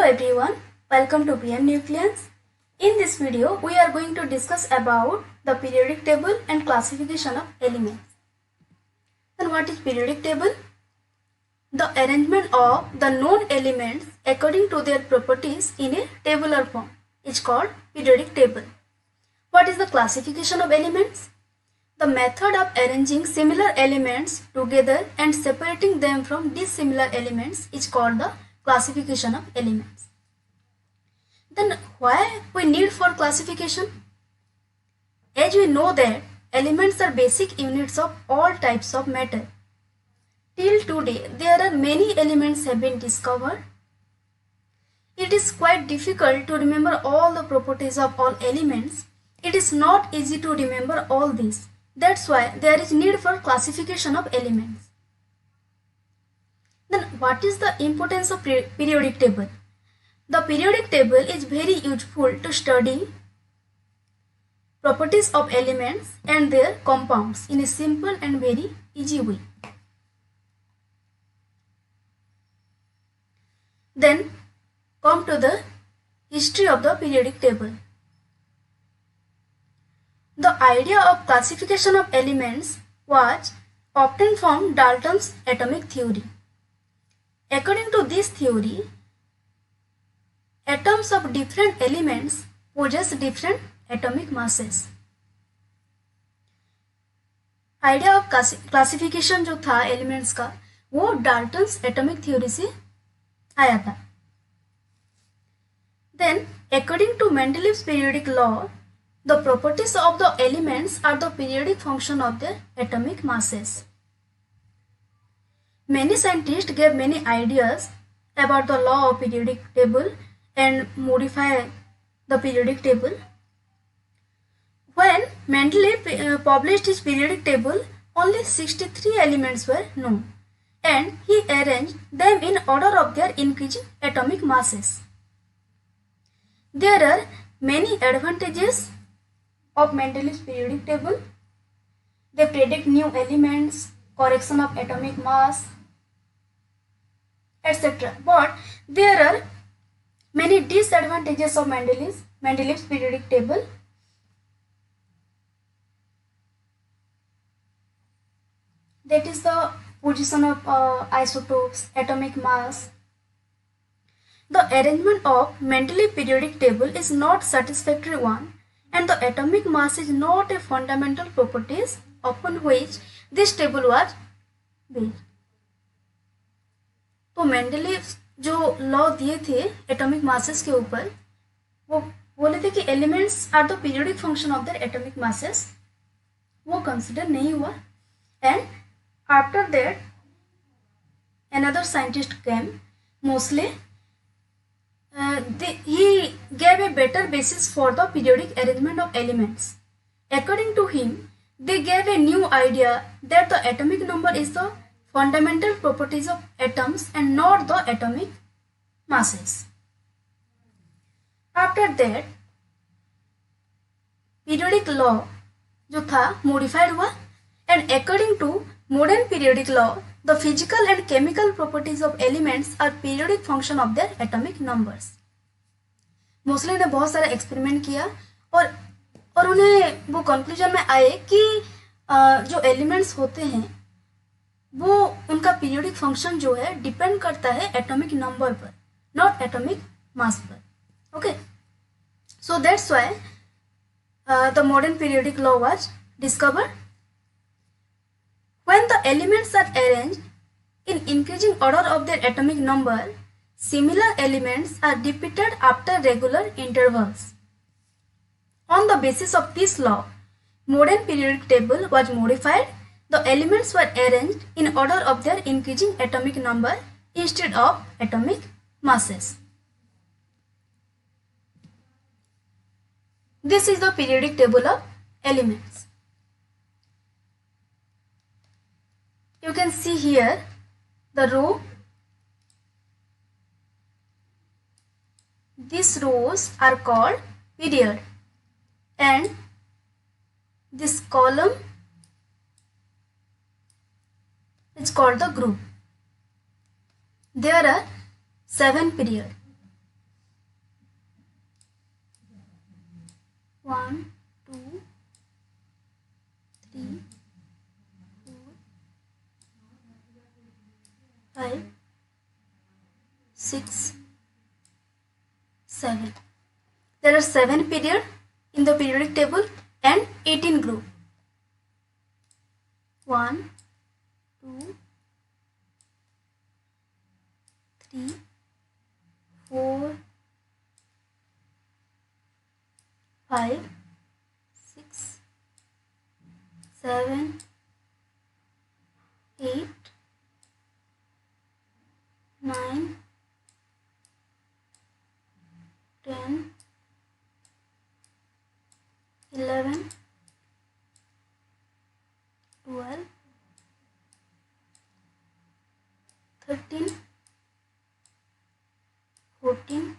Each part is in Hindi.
everyone, welcome to PM Nucleons. In this video, we are going to discuss about the periodic table and classification of elements. And what is periodic table? The arrangement of the known elements according to their properties in a tabular form is called periodic table. What is the classification of elements? The method of arranging similar elements together and separating them from dissimilar elements is called the classification of elements. Then why we need for classification? As we know that elements are basic units of all types of matter. Till today, there are many elements have been discovered. It is quite difficult to remember all the properties of all elements. It is not easy to remember all these. That's why there is need for classification of elements. Then what is the importance of periodic table? The periodic table is very useful to study properties of elements and their compounds in a simple and very easy way. Then come to the history of the periodic table. The idea of classification of elements was obtained from Dalton's atomic theory. According to this theory, atoms of different elements possess different atomic masses. Idea of classification जो था एलिमेंट्स का वो डाल्टन्स एटॉमिक थ्योरी से आया था. Then, according to Mendeleev's periodic law, the properties of the elements are the periodic function of their atomic masses. Many scientists gave many ideas about the law of periodic table and modify the periodic table. When Mendeleev published his periodic table, only 63 elements were known, and he arranged them in order of their increasing atomic masses. There are many advantages of Mendeleev's periodic table. They predict new elements, correction of atomic mass, etc. But there are many disadvantages of Mendeleev's periodic table. That is the position of isotopes, atomic mass. The arrangement of Mendeleev periodic table is not satisfactory one, and the atomic mass is not a fundamental property upon which this table was based. तो मेंडलीव जो लॉ दिए थे एटॉमिक मासेस के ऊपर वो बोले थे कि elements are the periodic function of their atomic masses, वो कंसिडर नहीं हुआ. And after that another scientist came, Moseley. He gave a better basis for the periodic arrangement of elements. According to him, they gave a new idea that the atomic number is the fundamental properties of atoms and not the atomic masses. After that, periodic law जो था modified हुआ, and according to modern periodic law, the physical and chemical properties of elements are periodic function of their atomic numbers. Moseley ने बहुत सारे एक्सपेरिमेंट किया और उन्हें वो कंक्लूजन में आए कि जो एलिमेंट्स होते हैं वो उनका पीरियोडिक फंक्शन जो है डिपेंड करता है एटॉमिक नंबर पर, नॉट एटॉमिक मास पर. Okay, so that's why the modern periodic law was discovered. When the elements are arranged in increasing order of their atomic number, similar elements are repeated after regular intervals. On the basis of this law, modern periodic table was modified. The elements were arranged in order of their increasing atomic number instead of atomic masses. This is the periodic table of elements. You can see here the row. These rows are called period, and this column is called the group. There are 7 periods. 1 2 3 4 5 6 7. There are 7 periods in the periodic table and 18 groups. 1 2 3 4 5 6 7 8 9 10 11 12 13 14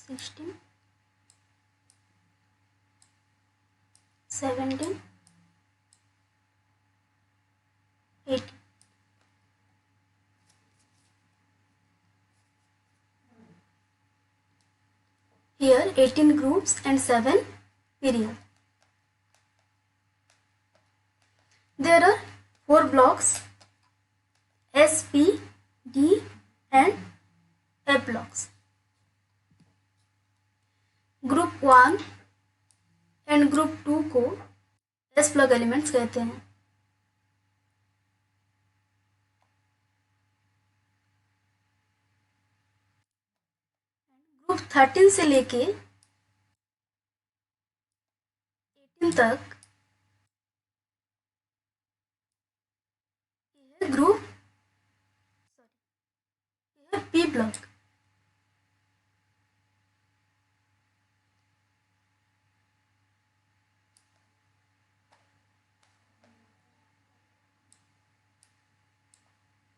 16 17 18. Here 18 groups and 7 periods. There are 4 blocks, S, P, D and F blocks. Group 1 and group 2 को S ब्लॉक एलिमेंट्स कहते हैं. ग्रुप 13 से लेके 18 तक group P block.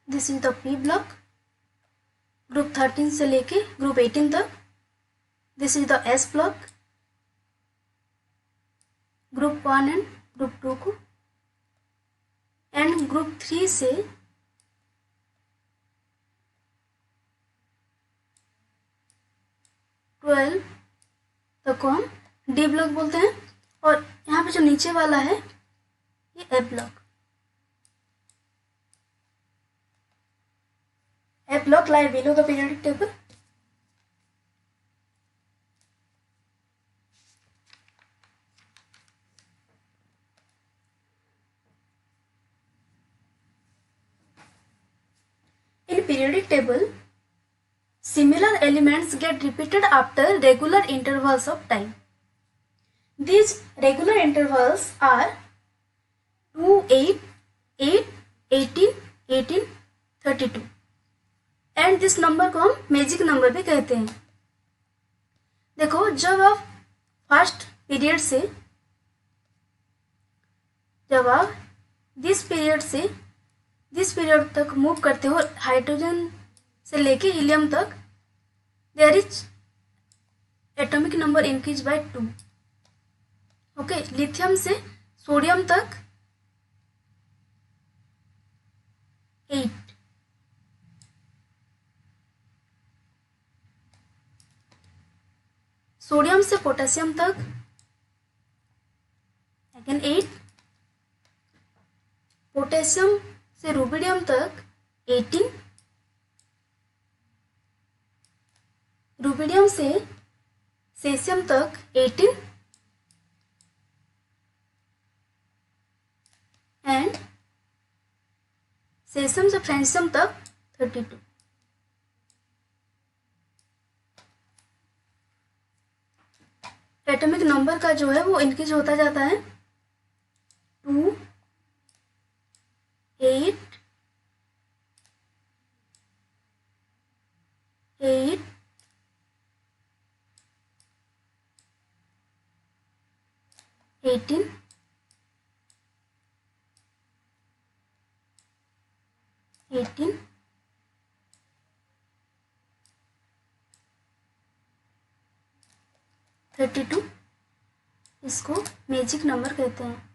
This is the P block. Group 13 से लेके ग्रुप 18 तक. This is the S block. Group 1 and group 2 को. एंड ग्रुप 3 से 12 तक को हम D ब्लॉक बोलते हैं. और यहाँ पे जो नीचे वाला है ये F block. F block lie below the periodic table. In periodic table, similar elements get repeated after regular intervals of time. These regular intervals are 2, 8, 8, 18, 18, 32. And this number को हम मैजिक नंबर भी कहते हैं. देखो जब आप फर्स्ट पीरियड से जब आप दिस पीरियड तक मूव करते हो, हाइड्रोजन से लेके हीलियम तक, there is atomic number increase by 2. Okay. Lithium से सोडियम तक 8. सोडियम से पोटेशियम तक अगेन 8. पोटेशियम से रुबिडियम तक 18. रुबिडियम से सेसियम तक 18 एंड सेसियम से फ्रेंसियम तक 32. एटॉमिक नंबर का जो है वो इंक्रीज होता जाता है. 2, 8, 8, 18, 18, 32. इसको मैजिक नंबर कहते हैं.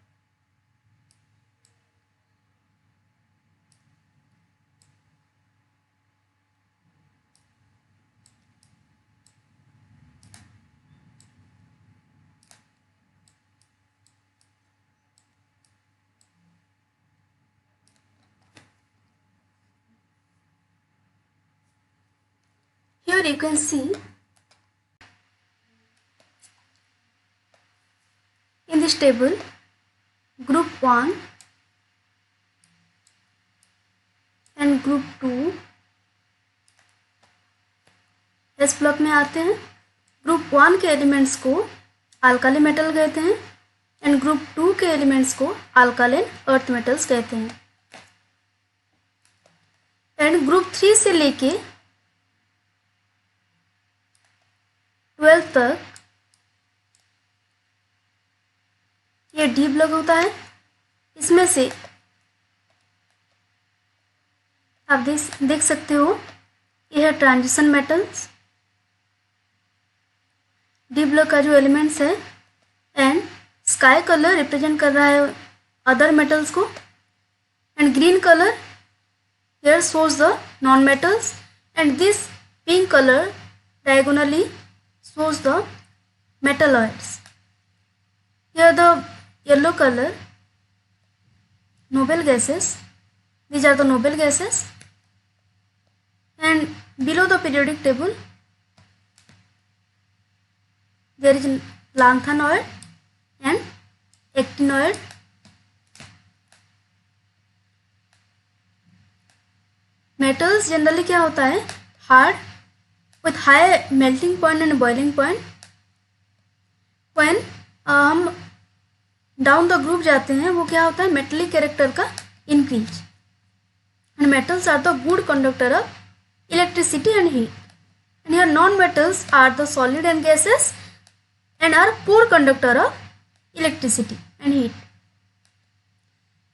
here you can see in this table group 1 and group 2 s block में आते हैं। ग्रुप 1 के एलिमेंट्स को अल्काली मेटल कहते हैं एंड ग्रुप 2 के एलिमेंट्स को अल्कालाइन अर्थ मेटल्स कहते हैं। एंड ग्रुप 3 से लेके 12 तक ये डी ब्लॉक होता है। इसमें से आप देख सकते हो ये है ट्रांजिशन मेटल्स, डी ब्लॉक का जो एलिमेंट्स है। एंड स्काई कलर रिप्रेजेंट कर रहा है अदर मेटल्स को and green colour here shows the non-metals and this pink color diagonally shows the metalloids. Here the yellow color noble gases, these are the noble gases, and below the periodic table there is lanthanoid and actinoid. Metals generally क्या होता है, hard with high melting point and boiling point. When हम डाउन द ग्रुप जाते हैं वो क्या होता है, मेटलिक कैरेक्टर का increase. And metals are the good conductor of electricity and heat and here non metals are the solid and gases and are poor conductor of electricity and heat.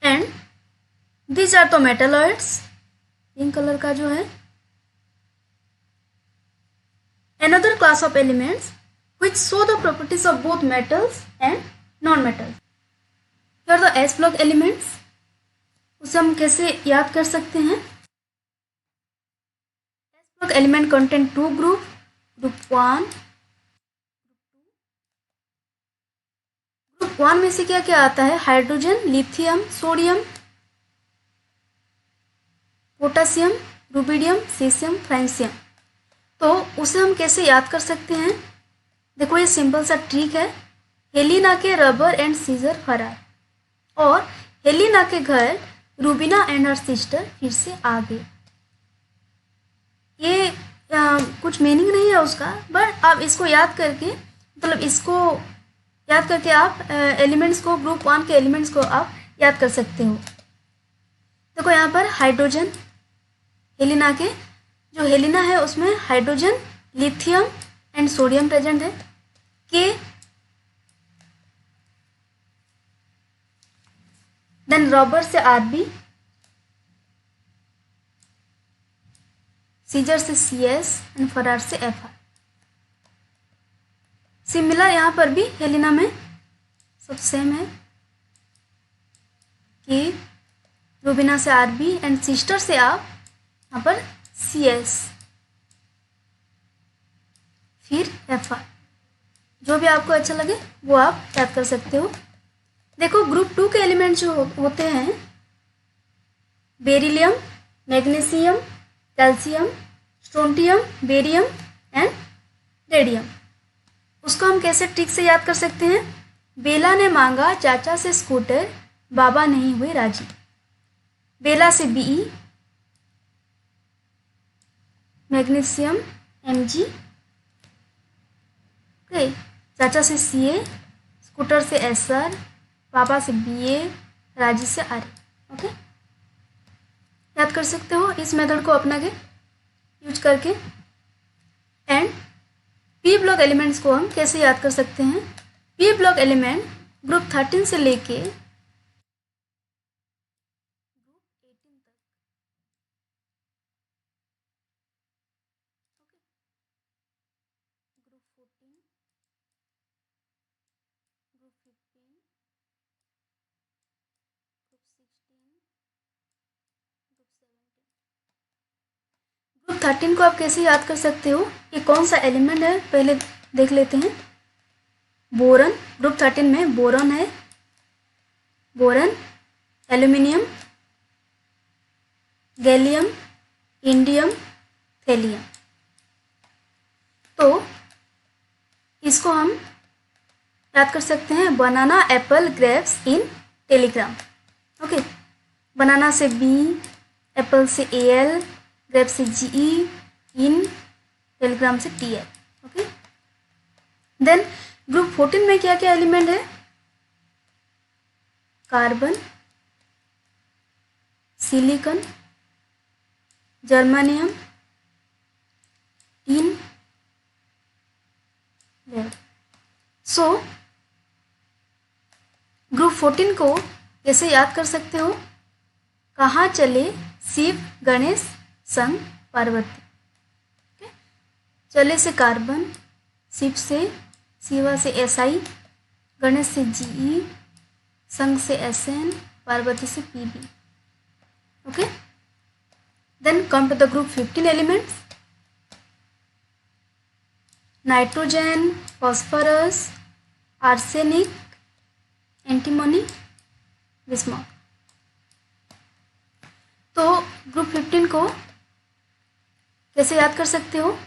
And these are the metalloids, pink colour का जो है। Another class of elements which show the properties of both metals and non-metals. Here the S block elements, उसे हम कैसे याद कर सकते हैं। S block element contain two group, group 1, group 1 में से क्या क्या आता है, hydrogen, lithium, sodium, potassium, rubidium, caesium, francium. तो उसे हम कैसे याद कर सकते हैं, देखो ये सिंपल सा ट्रिक है। हेलिना के रबर एंड सीजर फरार, और हेलिना के घर रूबिना एंड हर सिस्टर फिर से आगे। ये कुछ मीनिंग नहीं है उसका, बट आप इसको याद करके, मतलब इसको याद करके आप एलिमेंट्स को, ग्रुप 1 के एलिमेंट्स को आप याद कर सकते हो। देखो यहाँ पर हाइड्रोजन, हेलिना के जो हेलिना है उसमें hydrogen, lithium and sodium present है। के देन रबर से आरबी, सीजर से सीएस एंड फरार से एफआर। सिमिलर यहाँ पर भी हेलिना में सब सेम है कि रूबिना से आरबी एंड सिस्टर से आप यहाँ पर CS, फिर FR। जो भी आपको अच्छा लगे वो आप याद कर सकते हो। देखो ग्रुप 2 के एलिमेंट जो होते हैं, beryllium, magnesium, calcium, strontium, barium and radium. उसको हम कैसे ट्रिक से याद कर सकते हैं, बेला ने मांगा चाचा से स्कूटर, बाबा नहीं हुए राजी। बेला से BE, मैग्नीशियम Mg, ओके, चाचा से CA, स्कूटर से SR, पापा से BA, राजी से RA। ओके, याद कर सकते हो इस मेथड को अपना के यूज करके। एंड P ब्लॉक एलिमेंट्स को हम कैसे याद कर सकते हैं, P ब्लॉक एलिमेंट ग्रुप 13 से लेके ग्रुप 13 को आप कैसे याद कर सकते हो, ये कौन सा एलिमेंट है पहले देख लेते हैं। बोरन, ग्रुप 13 में बोरन है, boron, aluminium, gallium, indium, thallium. तो इसको हम याद कर सकते हैं, banana apple grapes in telegram. Okay, banana से बी, एप्पल से AL, ग्रेप से GE, इन टेलीग्राम से TL। ओके, देन ग्रुप 14 में क्या क्या एलिमेंट है? Carbon, silicon, germanium, tin, lead. So group 14 को कैसे याद कर सकते हो? कहाँ चले शिव गणेश संग पार्वती। okay? चले से कार्बन, शिव से, शिवा से SI, गणेश से GE, संग से SN, पार्वती से PB। Okay, then come to the group 15 elements. Nitrogen, phosphorus, arsenic, antimony, bismuth. तो ग्रुप 15 को कैसे याद कर सकते हो?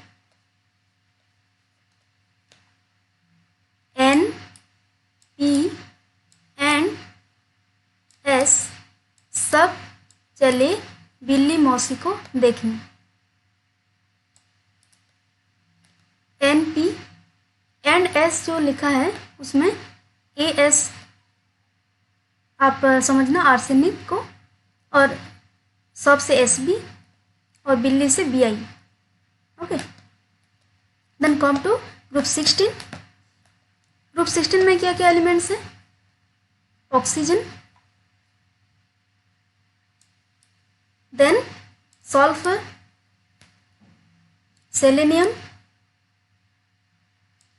N, P एंड S सब चले बिल्ली मौसी को देखने। NP एंड S जो लिखा है उसमें AS आप समझना, आर्सेनिक को, और सब से SB और बिल्ली से BI। Okay, then come to group 16। Group 16 में क्या क्या एलिमेंट्स हैं? Oxygen, then sulphur, selenium,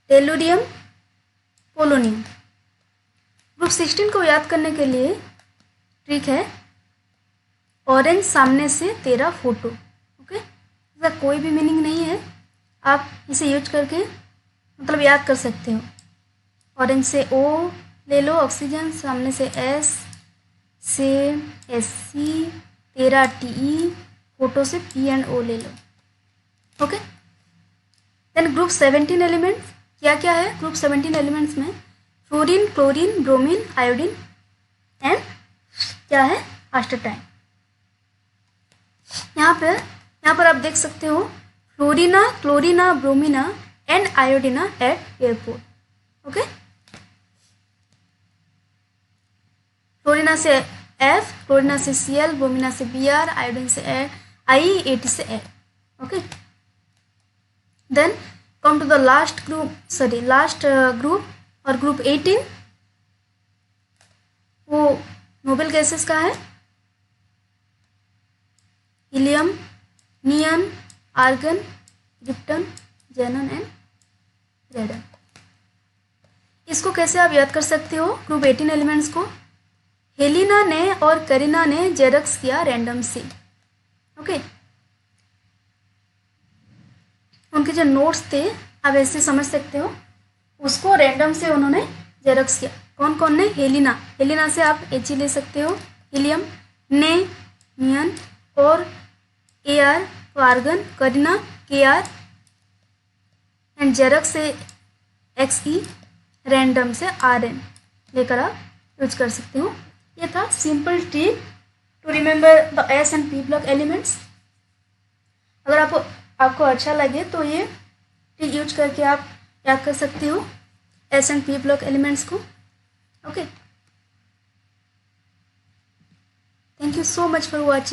tellurium, polonium. Group 16 को याद करने के लिए ट्रिक है, ऑरेंज सामने से तेरा फोटो। ओके, इसका कोई भी मीनिंग नहीं है, आप इसे यूज करके मतलब याद कर सकते हो। ऑरेंज से O ले लो, ऑक्सीजन, सामने से S से SC, तेरा TE, फोटो से P एंड O ले लो। ओके, देन ग्रुप 17 एलिमेंट्स क्या क्या है? ग्रुप 17 एलिमेंट्स में fluorine, chlorine, bromine, iodine and क्या है? एस्टाटाइन। यहाँ पर आप देख सकते हो Florina, Chlorina, Bromina and Iodina at airport. Okay, Florina से F, क्लोरीना से Cl, ब्रोमीना से Br, आयोडीन से I, AT से A। Okay, then come to the last group और ग्रुप 18, वो नोबेल गैसेस का है, helium, neon, argon, krypton, xenon and radon. इसको कैसे आप याद कर सकते हो? ग्रुप 18 एलिमेंट्स को हेलिना ने और करीना ने जेरक्स किया रैंडम से। ओके, उनके जो नोट्स थे आप ऐसे समझ सकते हो, उसको रैंडम से उन्होंने जेरक्स किया। कौन कौन ने? हेलिना से आप He ले सकते हो, हीलियम, ने नियन, और AR तो argon, Kareena KR and Xerox से XE, रैंडम से RN लेकर आप यूज कर सकते हो। ये था simple trick to remember the S and P block elements. अगर आपको अच्छा लगे तो ये ट्रिक यूज करके आप याद कर सकते हो S and P block elements को। Okay, thank you so much for watching.